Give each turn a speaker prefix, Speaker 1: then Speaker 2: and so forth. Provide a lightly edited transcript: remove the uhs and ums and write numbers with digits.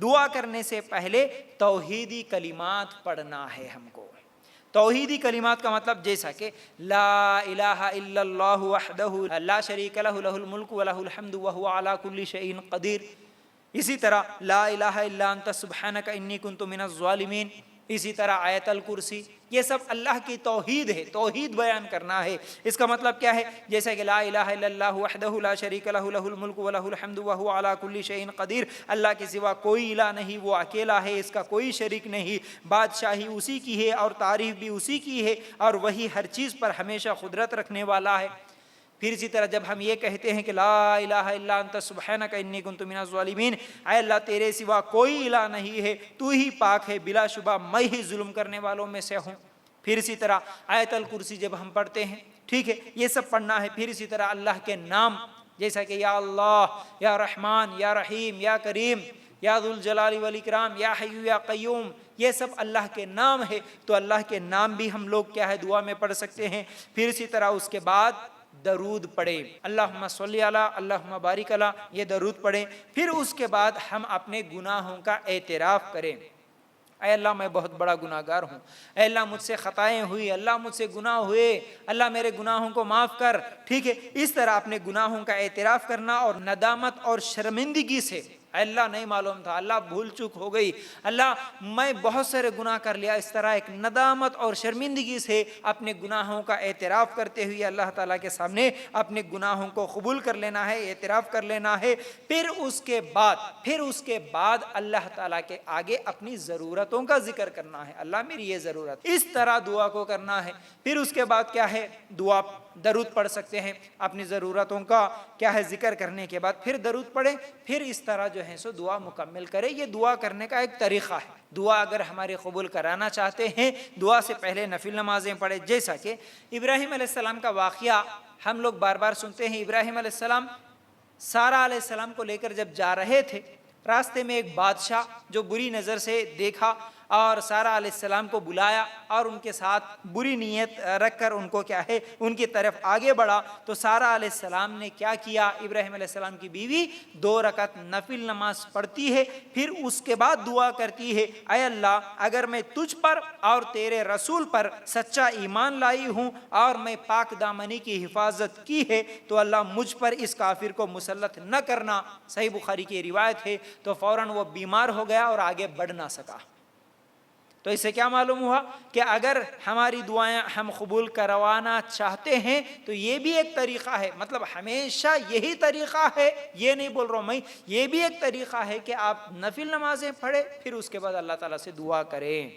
Speaker 1: دعا کرنے سے پہلے توحیدی کلمات پڑھنا ہے ہم کو۔ توحیدی کلمات کا مطلب جیسا کہ لا الہ الا اللہ وحدہ لا شریک لہ لہ الملک ولہ الحمد وہو علی کل شیء قدیر، اسی طرح لا الہ الا انت سبحانک انی کنت من الظالمین، اسی طرح آیت الکرسی، یہ سب اللہ کی توحید ہے، توحید بیان کرنا ہے۔ اس کا مطلب کیا ہے؟ جیسا کہ لا الہ الا اللہ وحدہ لا شریک لہ لہ الملک ولہ الحمد وہو علی کل شیء قدیر، اللہ کے سوا کوئی الہ نہیں، وہ اکیلا ہے، اس کا کوئی شریک نہیں، بادشاہی اسی کی ہے اور تعریف بھی اسی کی ہے، اور وہی ہر چیز پر ہمیشہ قدرت رکھنے والا ہے۔ پھر اسی طرح جب ہم یہ کہتے ہیں کہ لا الہ الا انت سبحانک انی کنت من الظالمین، اے اللہ تیرے سوا کوئی الہ نہیں ہے، تو ہی پاک ہے، بلا شبہ میں ہی ظلم کرنے والوں میں سے ہوں۔ پھر اسی طرح آیت الکرسی جب ہم پڑھتے ہیں، ٹھیک ہے، یہ سب پڑھنا ہے۔ پھر اسی طرح اللہ کے نام جیسا کہ یا اللہ، یا رحمان، یا رحیم، یا کریم، یا ذو الجلال والاکرام، یا حی یا قیوم، یہ سب اللہ کے نام ہے، تو اللہ کے نام بھی ہم لوگ کیا ہے دعا میں پڑھ سکتے ہیں۔ پھر اسی طرح اس کے بعد درود پڑھیں، اللہم صلی علی، اللہم بارک علی، یہ درود پڑھیں۔ پھر اس کے بعد ہم اپنے گناہوں کا اعتراف کریں، اے اللہ میں بہت بڑا گناہ گار ہوں، اے اللہ مجھ سے خطائیں ہوئی، اللہ مجھ سے گناہ ہوئے، اللہ میرے گناہوں کو معاف کر، ٹھیک ہے۔ اس طرح اپنے گناہوں کا اعتراف کرنا اور ندامت اور شرمندگی سے، اے اللہ نہیں معلوم تھا، اللہ بھول چوک ہو گئی، اللہ میں بہت سارے گناہ کر لیا، اس طرح ایک ندامت اور شرمندگی سے اپنے گناہوں کا اعتراف کرتے ہوئے اللہ تعالیٰ کے سامنے اپنے گناہوں کو قبول کر لینا ہے، اعتراف کر لینا ہے۔ پھر اس کے بعد اللہ تعالیٰ کے آگے اپنی ضرورتوں کا ذکر کرنا ہے، اللہ میری یہ ضرورت، اس طرح دعا کو کرنا ہے۔ پھر اس کے بعد کیا ہے، دعا درود پڑھ سکتے ہیں، اپنی ضرورتوں کا کیا ہے ذکر کرنے کے بعد پھر درود پڑھیں، پھر اس طرح جو ہے سو دعا مکمل کرے۔ یہ دعا کرنے کا ایک طریقہ ہے۔ دعا اگر ہمارے قبول کرانا چاہتے ہیں، دعا سے پہلے نفل نمازیں پڑھیں، جیسا کہ ابراہیم علیہ السلام کا واقعہ ہم لوگ بار بار سنتے ہیں۔ ابراہیم علیہ السلام سارہ علیہ السلام کو لے کر جب جا رہے تھے، راستے میں ایک بادشاہ جو بری نظر سے دیکھا اور سارہ علیہ السلام کو بلایا اور ان کے ساتھ بری نیت رکھ کر ان کو کیا ہے ان کی طرف آگے بڑھا، تو سارہ علیہ السلام نے کیا کیا، ابراہیم علیہ السلام کی بیوی 2 رکعت نفل نماز پڑھتی ہے، پھر اس کے بعد دعا کرتی ہے، اے اللہ اگر میں تجھ پر اور تیرے رسول پر سچا ایمان لائی ہوں اور میں پاک دامنی کی حفاظت کی ہے، تو اللہ مجھ پر اس کافر کو مسلط نہ کرنا۔ صحیح بخاری کی روایت ہے۔ تو فوراً وہ بیمار ہو گیا اور آگے بڑھ نہ سکا۔ تو اس سے کیا معلوم ہوا کہ اگر ہماری دعائیں ہم قبول کروانا چاہتے ہیں تو یہ بھی ایک طریقہ ہے، مطلب ہمیشہ یہی طریقہ ہے، یہ نہیں بول رہا ہوں میں، یہ بھی ایک طریقہ ہے کہ آپ نفل نمازیں پڑھیں، پھر اس کے بعد اللہ تعالیٰ سے دعا کریں۔